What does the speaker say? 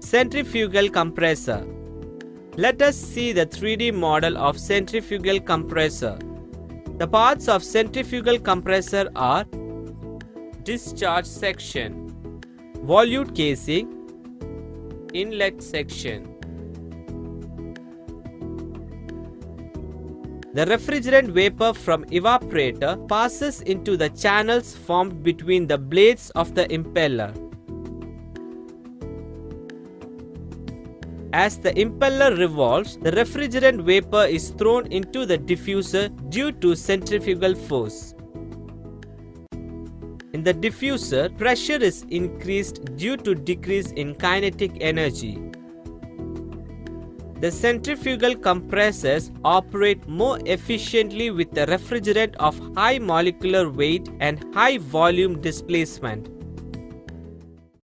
Centrifugal compressor. Let us see the 3D model of centrifugal compressor. The parts of centrifugal compressor are discharge section, volute casing, inlet section. The refrigerant vapor from evaporator passes into the channels formed between the blades of the impeller. As the impeller revolves, the refrigerant vapor is thrown into the diffuser due to centrifugal force. In the diffuser, pressure is increased due to decrease in kinetic energy. The centrifugal compressors operate more efficiently with the refrigerant of high molecular weight and high volume displacement.